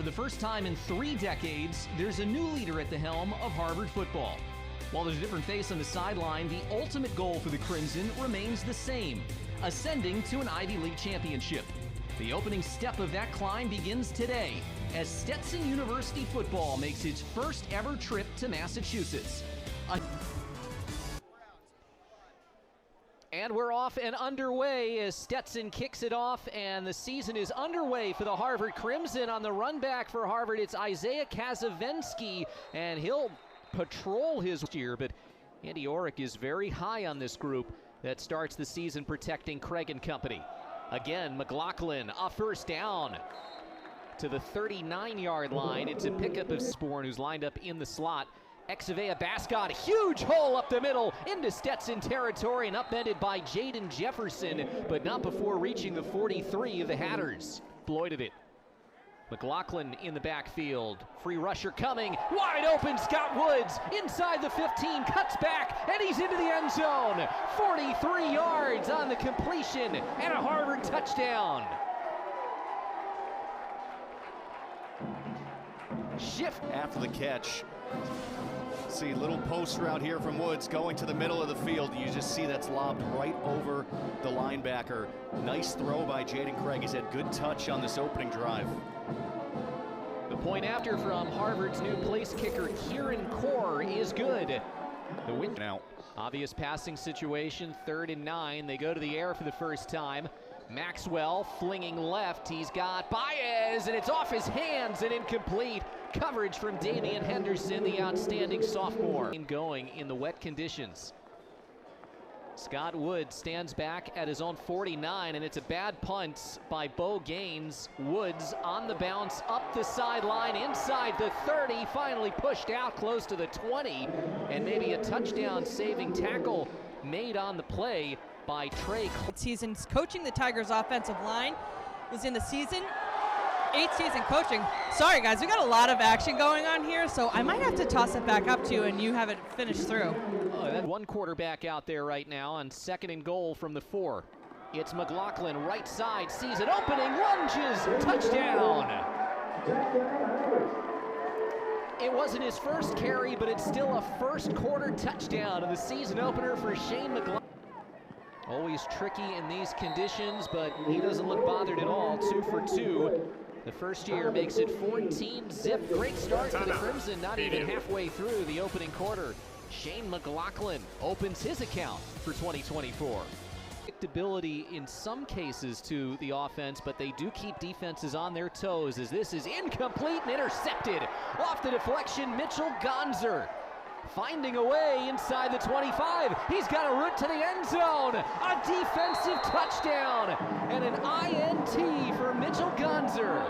the first time in 3 decades, there's a new leader at the helm of Harvard football. While there's a different face on the sideline, the ultimate goal for the Crimson remains the same: ascending to an Ivy League championship. The opening step of that climb begins today as Stetson University football makes its first ever trip to Massachusetts. And we're off and underway as Stetson kicks it off, and the season is underway for the Harvard Crimson. On the run back for Harvard, it's Isaiah Kazavensky, and he'll patrol his year, but Andy Orrick is very high on this group that starts the season protecting Craig and company. Again, McLaughlin, a first down to the 39-yard line. It's a pickup of Sporn, who's lined up in the slot. Exavea Bascott, huge hole up the middle into Stetson territory and upended by Jaden Jefferson, but not before reaching the 43 of the Hatters. Exploited it. McLaughlin in the backfield. Free rusher coming. Wide open, Scott Woods inside the 15, cuts back, and he's into the end zone. 43 yards on the completion and a Harvard touchdown. Shift after the catch. See, little post route here from Woods going to the middle of the field. You just see that's lobbed right over the linebacker. Nice throw by Jaden Craig. He's had good touch on this opening drive. The point after from Harvard's new place kicker, Kieran Core, is good. The win now. Obvious passing situation, 3rd and 9. They go to the air for the first time. Maxwell flinging left. He's got Baez, and it's off his hands and incomplete. Coverage from Damian Henderson, the outstanding sophomore. Going in the wet conditions. Scott Woods stands back at his own 49, and it's a bad punt by Bo Gaines. Woods on the bounce, up the sideline, inside the 30, finally pushed out close to the 20, and maybe a touchdown-saving tackle made on the play by Trey. Seasons coaching the Tigers offensive line, was in the season, 8th season coaching. Sorry guys, we got a lot of action going on here, so I might have to toss it back up to you and you have it finished through. Oh, that one quarterback out there right now on 2nd and goal from the 4. It's McLaughlin, right side, sees an opening, lunges, touchdown! It wasn't his first carry, but it's still a first quarter touchdown in the season opener for Shane McLaughlin. Always tricky in these conditions, but he doesn't look bothered at all. 2 for 2. The first year makes it 14-zip. Great start for the Crimson, not even halfway through the opening quarter. Shane McLaughlin opens his account for 2024. Predictability in some cases to the offense, but they do keep defenses on their toes as this is incomplete and intercepted. Off the deflection, Mitchell Gonzer finding a way inside the 25. He's got a route to the end zone. A defensive touchdown and an INT for Mitchell Gonzer.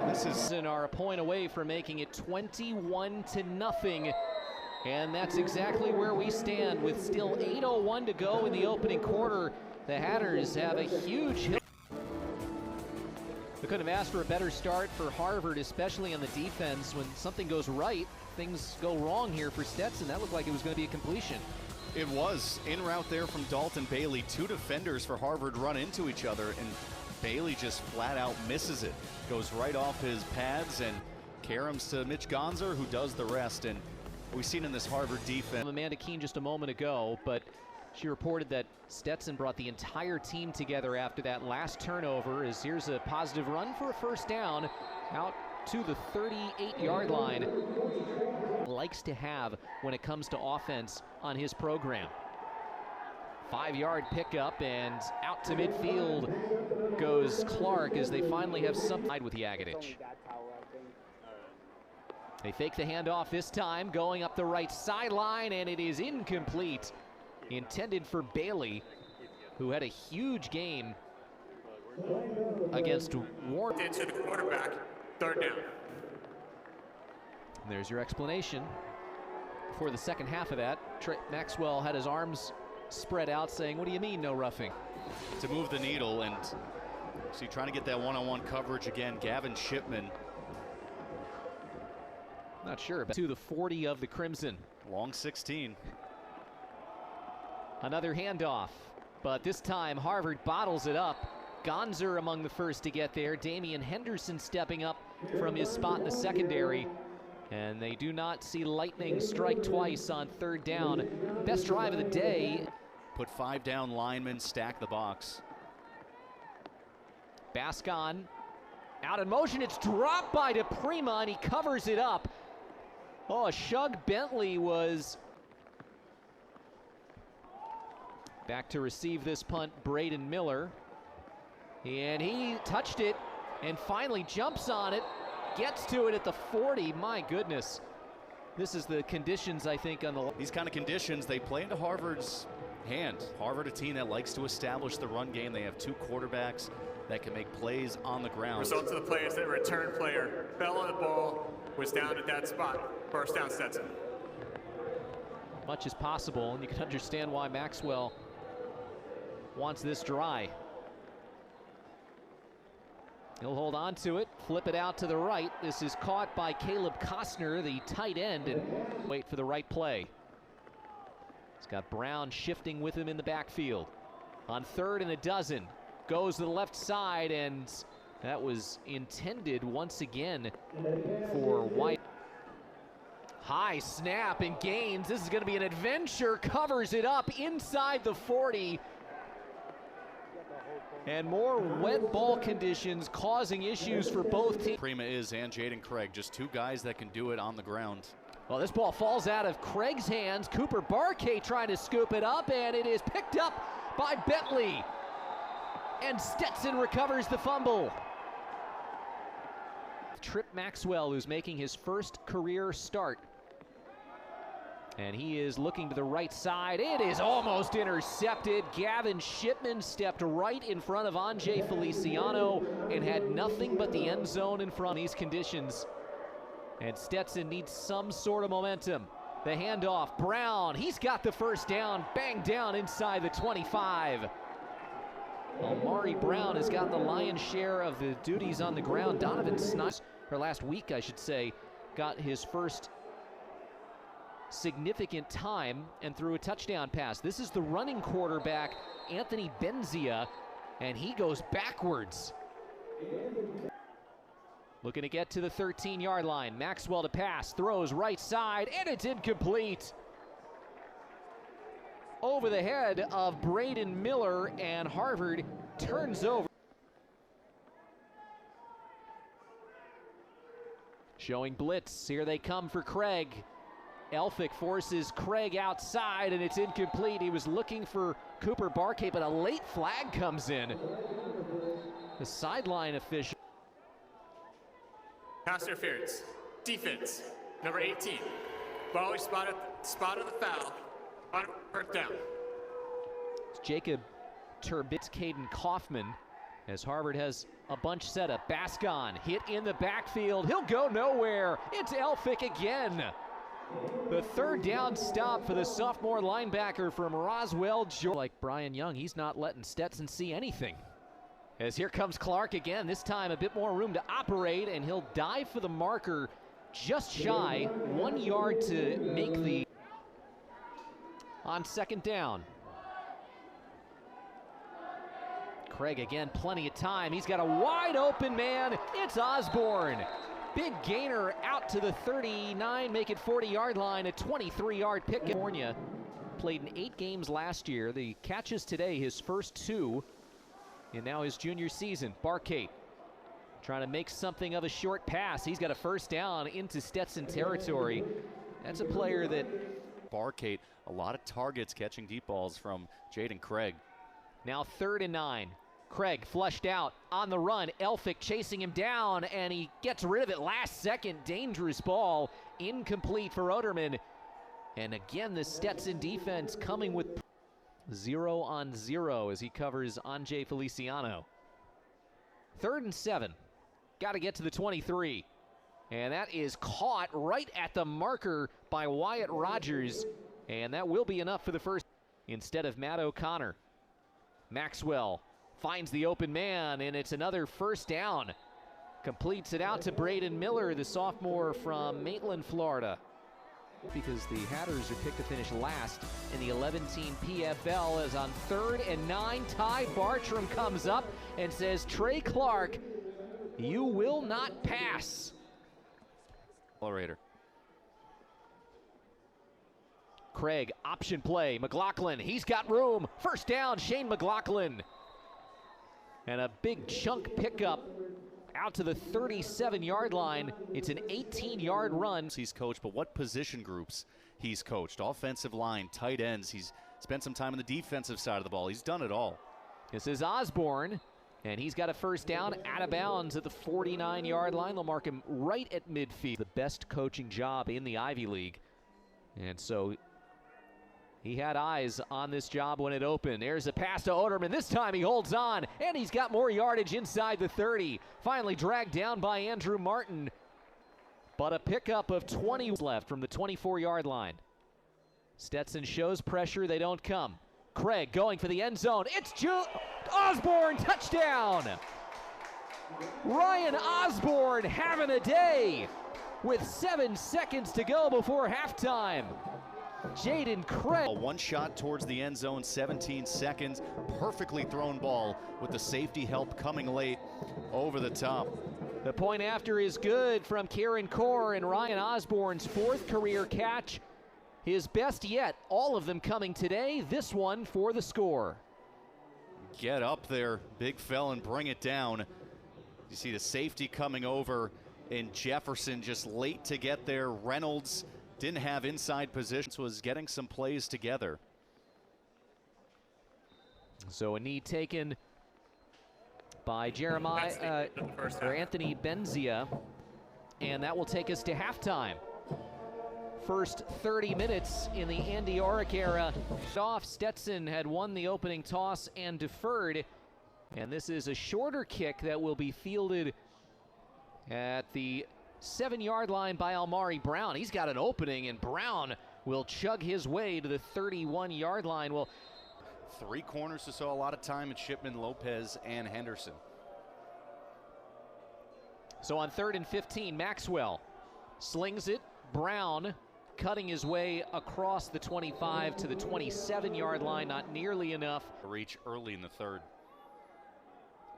This is a point away from making it 21-0. And that's exactly where we stand with still 8:01 to go in the opening quarter. The Hatters have a huge hit. We couldn't have asked for a better start for Harvard, especially on the defense. When something goes right, things go wrong here for Stetson. That looked like it was going to be a completion. It was. In route there from Dalton Bailey. 2 defenders for Harvard run into each other, and Bailey just flat out misses it. Goes right off his pads and caroms to Mitch Gonzer, who does the rest. And we've seen in this Harvard defense. Amanda Keene just a moment ago, but she reported that Stetson brought the entire team together after that last turnover. As here's a positive run for a first down out to the 38-yard line. Likes to have when it comes to offense on his program. 5-yard pickup, and out to midfield goes Clark as they finally have some side with Yagadich. They fake the handoff this time, going up the right sideline, and it is incomplete. Intended for Bailey, who had a huge game against Warren. Into the quarterback, 3rd down. And there's your explanation for the second half of that. Maxwell had his arms spread out saying, what do you mean no roughing? To move the needle, and so you're trying to get that one-on-one coverage again. Gavin Shipman. Not sure, but to the 40 of the Crimson. Long 16. Another handoff. But this time, Harvard bottles it up. Gonzer among the first to get there. Damian Henderson stepping up from his spot in the secondary. And they do not see lightning strike twice on third down. Best drive of the day. Put 5 down linemen, stack the box. Bascon out in motion. It's dropped by DePrima, and he covers it up. Oh, Shug Bentley was back to receive this punt. Braden Miller. And he touched it and finally jumps on it. Gets to it at the 40. My goodness. This is the conditions, I think, on the... These kind of conditions, they play into Harvard's hand. Harvard, a team that likes to establish the run game. They have 2 quarterbacks that can make plays on the ground. Results of the play is that return player fell on the ball, was down at that spot. First down, Stetson. Much as possible, and you can understand why Maxwell wants this dry. He'll hold on to it, flip it out to the right. This is caught by Caleb Costner, the tight end, and wait for the right play. He's got Brown shifting with him in the backfield. On 3rd and 12, goes to the left side, and that was intended once again for White. High snap and gains. This is going to be an adventure. Covers it up inside the 40. And more wet ball conditions causing issues for both teams. Prima is and Jaden Craig, just 2 guys that can do it on the ground. Well, this ball falls out of Craig's hands. Cooper Barkay trying to scoop it up, and it is picked up by Bentley. And Stetson recovers the fumble. Trip Maxwell, who's making his first career start. And he is looking to the right side. It is almost intercepted. Gavin Shipman stepped right in front of Anjay Feliciano and had nothing but the end zone in front of these conditions. And Stetson needs some sort of momentum. The handoff, Brown, he's got the first down, banged down inside the 25. Amari Brown has gotten the lion's share of the duties on the ground. Donovan Snipes, or last week I should say, got his first significant time and threw a touchdown pass. This is the running quarterback, Anthony Benzia, and he goes backwards. Looking to get to the 13-yard line. Maxwell to pass, throws right side, and it's incomplete. Over the head of Braden Miller, and Harvard turns over. Showing blitz. Here they come for Craig. Elphick forces Craig outside, and it's incomplete. He was looking for Cooper Barkay, but a late flag comes in. The sideline official. Pass interference. Defense. Number 18. Ball spotted the foul. On first down. It's Jacob Turbitz, Caden Kaufman, as Harvard has a bunch set up. Bascon hit in the backfield. He'll go nowhere. It's Elphick again. The 3rd down stop for the sophomore linebacker from Roswell. Like Brian Young, he's not letting Stetson see anything. As here comes Clark again, this time a bit more room to operate, and he'll dive for the marker just shy. 1 yard to make the on 2nd down. Craig again, plenty of time. He's got a wide open man. It's Osborne. Big gainer out to the 39, make it 40-yard line, a 23-yard pick. California played in 8 games last year. The catches today, his first 2, and now his junior season. Barkay trying to make something of a short pass. He's got a first down into Stetson territory. That's a player that... Barkay, a lot of targets catching deep balls from Jaden Craig. Now 3rd and 9. Craig flushed out on the run. Elphick chasing him down, and he gets rid of it last second. Dangerous ball, incomplete for Oderman. And again, the Stetson defense coming with 0 on 0 as he covers Anjay Feliciano. 3rd and 7. Got to get to the 23. And that is caught right at the marker by Wyatt Rogers. And that will be enough for the first instead of Matt O'Connor. Maxwell finds the open man, and it's another first down. Completes it out to Braden Miller, the sophomore from Maitland, Florida. because the Hatters are picked to finish last in the 11-team PFL. As on 3rd and 9, Ty Bartram comes up and says, Trey Clark, you will not pass. Accelerator. Craig, option play, McLaughlin, he's got room. First down, Shane McLaughlin. And a big chunk pickup out to the 37-yard line. It's an 18-yard run. He's coached, but what position groups he's coached? Offensive line, tight ends. He's spent some time on the defensive side of the ball. He's done it all. This is Osborne, and he's got a first down out of bounds at the 49-yard line. They'll mark him right at midfield. The best coaching job in the Ivy League. And so he had eyes on this job when it opened. There's a pass to Oderman. This time he holds on, and he's got more yardage inside the 30. Finally dragged down by Andrew Martin. But a pickup of 20 left from the 24-yard line. Stetson shows pressure. They don't come. Craig going for the end zone. It's Osborne, touchdown! Ryan Osborne having a day with 7 seconds to go before halftime. Jaden Craig. One shot towards the end zone, 17 seconds. Perfectly thrown ball with the safety help coming late over the top. The point after is good from Kieran Core, and Ryan Osborne's 4th career catch. His best yet, all of them coming today. This one for the score. Get up there, big fella, and bring it down. You see the safety coming over, and Jefferson just late to get there. Reynolds didn't have inside positions, was getting some plays together. So a knee taken by Anthony Benzia, and that will take us to halftime. First 30 minutes in the Andy Orick era. Off, Stetson had won the opening toss and deferred, and this is a shorter kick that will be fielded at the 7-yard line by Almari Brown. He's got an opening, and Brown will chug his way to the 31-yard line. Well, 3 corners to saw a lot of time at Shipman, Lopez, and Henderson. So on 3rd and 15, Maxwell slings it. Brown cutting his way across the 25 to the 27-yard line, not nearly enough. Reach early in the 3rd.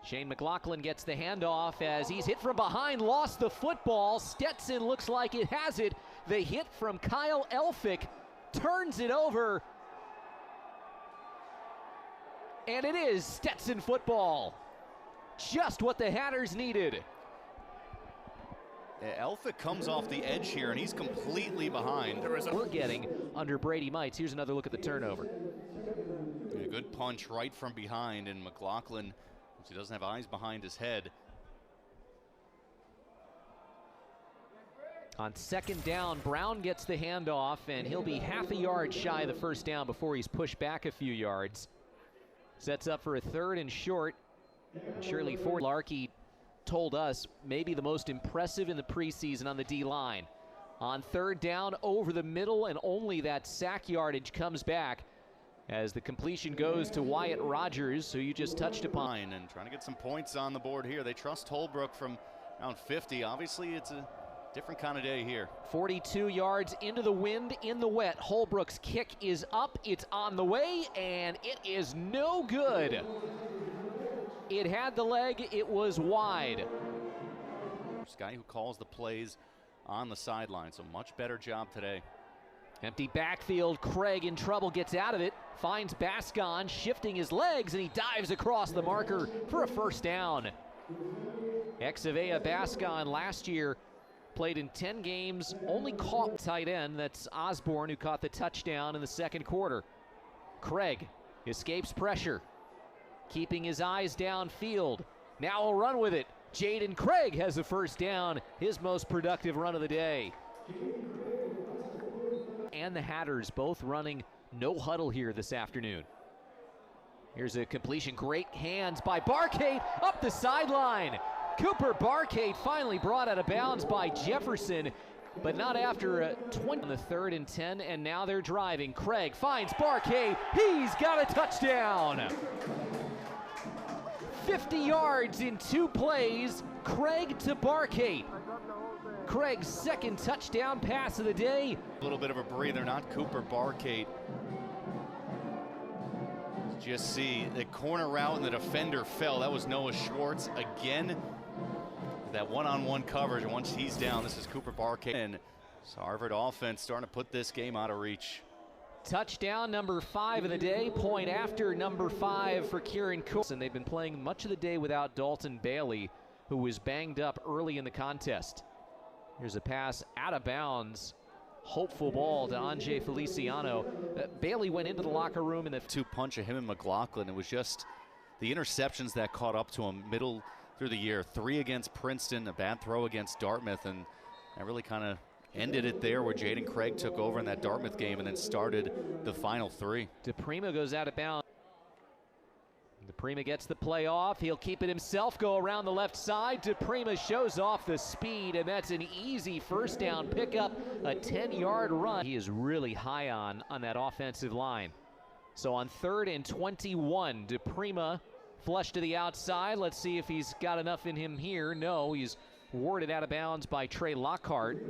Shane McLaughlin gets the handoff as he's hit from behind, lost the football. Stetson looks like it has it. The hit from Kyle Elphick turns it over. And it is Stetson football. Just what the Hatters needed. Elphick comes off the edge here, and he's completely behind. We're getting under Brady Mites. Here's another look at the turnover. A good punch right from behind, and McLaughlin, he doesn't have eyes behind his head. On 2nd down, Brown gets the handoff, and he'll be half a yard shy of the first down before he's pushed back a few yards. Sets up for a 3rd and short. And Shirley Ford Larkey told us maybe the most impressive in the preseason on the D-line. On 3rd down, over the middle, and only that sack yardage comes back as the completion goes to Wyatt Rogers, who you just touched upon. And trying to get some points on the board here. They trust Holbrook from around 50. Obviously, it's a different kind of day here. 42 yards into the wind, in the wet. Holbrook's kick is up, it's on the way, and it is no good. It had the leg, it was wide. This guy who calls the plays on the sideline, so much better job today. Empty backfield, Craig in trouble, gets out of it, finds Bascon, shifting his legs, and he dives across the marker for a first down. Exavea Bascon last year played in 10 games, only caught tight end. That's Osborne, who caught the touchdown in the 2nd quarter. Craig escapes pressure, keeping his eyes downfield. Now he'll run with it. Jaden Craig has the first down, his most productive run of the day. And the Hatters both running no huddle here this afternoon. Here's a completion, great hands by Barcade up the sideline. Cooper Barcade finally brought out of bounds by Jefferson, but not after 20 on the 3rd and 10, and now they're driving. Craig finds Barcade, he's got a touchdown. 50 yards in 2 plays, Craig to Barcade. Craig's second touchdown pass of the day. A little bit of a breather, not Cooper Barkate. Just see the corner route and the defender fell. That was Noah Schwartz again. That one-on-one coverage, and once he's down, this is Cooper Barkate. And Harvard offense starting to put this game out of reach. Touchdown number 5 of the day, point after number 5 for Kieran Coulson. They've been playing much of the day without Dalton Bailey, who was banged up early in the contest. Here's a pass out of bounds. Hopeful ball to Anjay Feliciano. Bailey went into the locker room in the two-punch of him and McLaughlin. It was just the interceptions that caught up to him middle through the year. 3 against Princeton, a bad throw against Dartmouth, and that really kind of ended it there where Jaden Craig took over in that Dartmouth game and then started the final 3. DePrima goes out of bounds. DePrima gets the play off. He'll keep it himself, go around the left side. DePrima shows off the speed, and that's an easy first down pickup, a 10-yard run. He is really high on that offensive line. So on 3rd and 21, DePrima flush to the outside. Let's see if he's got enough in him here. No, he's warded out of bounds by Trey Lockhart.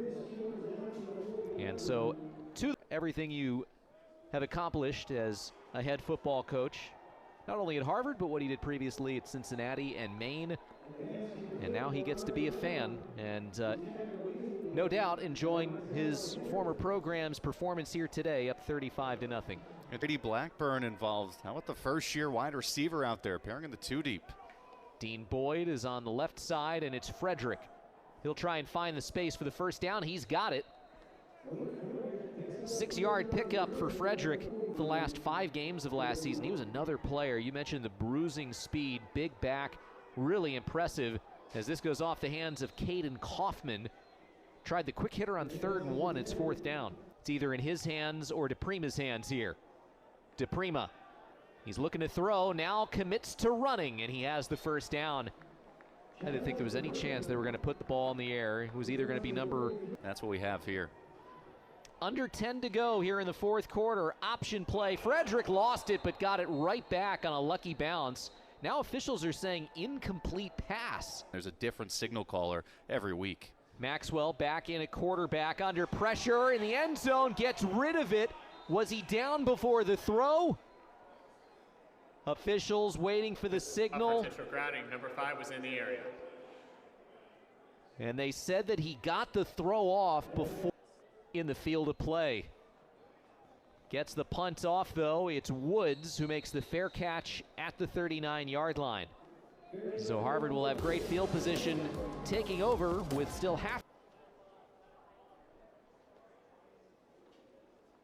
And so to everything you have accomplished as a head football coach, not only at Harvard, but what he did previously at Cincinnati and Maine. And now he gets to be a fan and no doubt enjoying his former program's performance here today, up 35-0. And Brady Blackburn involved. How about the first-year wide receiver out there, pairing in the 2 deep? Dean Boyd is on the left side, and it's Frederick. He'll try and find the space for the first down. He's got it. 6-yard pickup for Frederick. The last 5 games of last season, he was another player. You mentioned the bruising speed, big back, really impressive. As this goes off the hands of Caden Kaufman. Tried the quick hitter on 3rd and 1. It's 4th down. It's either in his hands or DePrima's hands here. DePrima, he's looking to throw, now commits to running, and he has the first down. I didn't think there was any chance they were going to put the ball in the air. It was either going to be number... That's what we have here. Under 10 to go here in the 4th quarter. Option play. Frederick lost it, but got it right back on a lucky bounce. Now officials are saying incomplete pass. There's a different signal caller every week. Maxwell back in at quarterback, under pressure in the end zone, gets rid of it. Was he down before the throw? Officials waiting for the signal. Offensive grounding, number 5 was in the area. And they said that he got the throw off before in the field of play. Gets the punt off, though. It's Woods who makes the fair catch at the 39-yard line. So Harvard will have great field position, taking over with still half.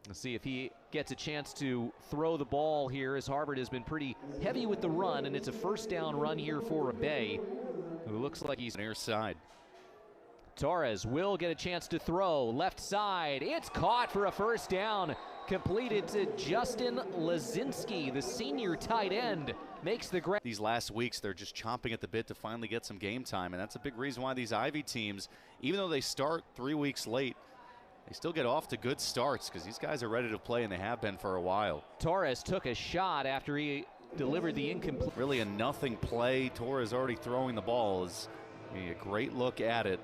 Let's see if he gets a chance to throw the ball here, as Harvard has been pretty heavy with the run, and it's a first down run here for Abay, who looks like he's near side. Torres will get a chance to throw left side. It's caught for a first down. Completed to Justin Lazinski, the senior tight end, makes the grab. These last weeks, they're just chomping at the bit to finally get some game time, and that's a big reason why these Ivy teams, even though they start 3 weeks late, they still get off to good starts because these guys are ready to play, and they have been for a while. Torres took a shot after he delivered the incomplete. Really a nothing play. Torres already throwing the ball is a great look at it.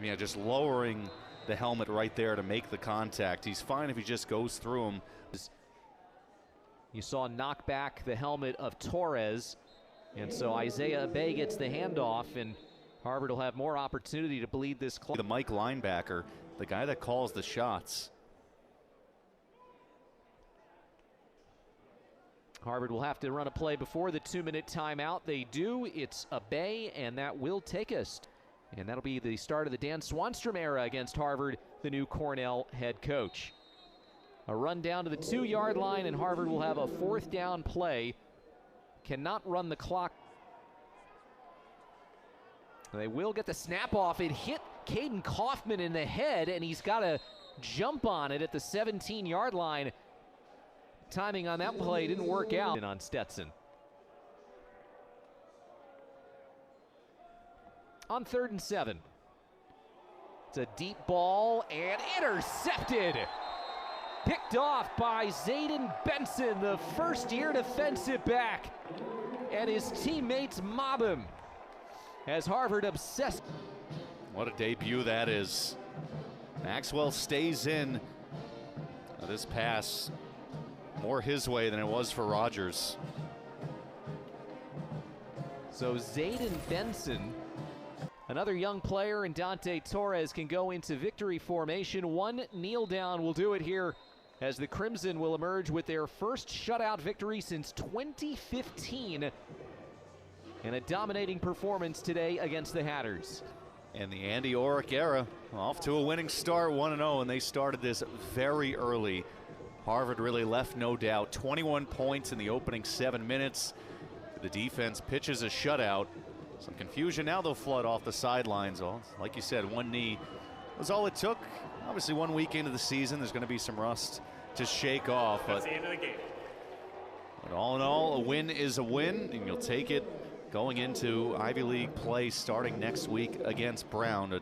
Yeah, just lowering the helmet right there to make the contact. He's fine if he just goes through him. You saw knock back the helmet of Torres, and so Isaiah Abay gets the handoff, and Harvard will have more opportunity to bleed this clock. The Mike linebacker, the guy that calls the shots. Harvard will have to run a play before the 2-minute timeout. They do. It's Abay, and that will take us. And that'll be the start of the Dan Swanstrom era against Harvard, the new Cornell head coach. A run down to the 2-yard line, and Harvard will have a 4th down play. Cannot run the clock. They will get the snap off. It hit Caden Kaufman in the head, and he's got to jump on it at the 17-yard line. Timing on that play didn't work out. And on Stetson. On 3rd and 7. It's a deep ball and intercepted. Picked off by Zayden Benson, the first-year defensive back. And his teammates mob him as Harvard obsessed. What a debut that is. Maxwell stays in. This pass more his way than it was for Rogers. So Zayden Benson, another young player, and Dante Torres can go into victory formation. One kneel down will do it here as the Crimson will emerge with their first shutout victory since 2015. And a dominating performance today against the Hatters. And the Andy Orrick era off to a winning start, 1-0, and they started this very early. Harvard really left no doubt. 21 points in the opening 7 minutes. The defense pitches a shutout. Some confusion now. They'll flood off the sidelines. Oh, like you said, one knee was all it took. Obviously, 1 week into the season, there's going to be some rust to shake off. That's the end of the game. But all in all, a win is a win, and you'll take it going into Ivy League play starting next week against Brown.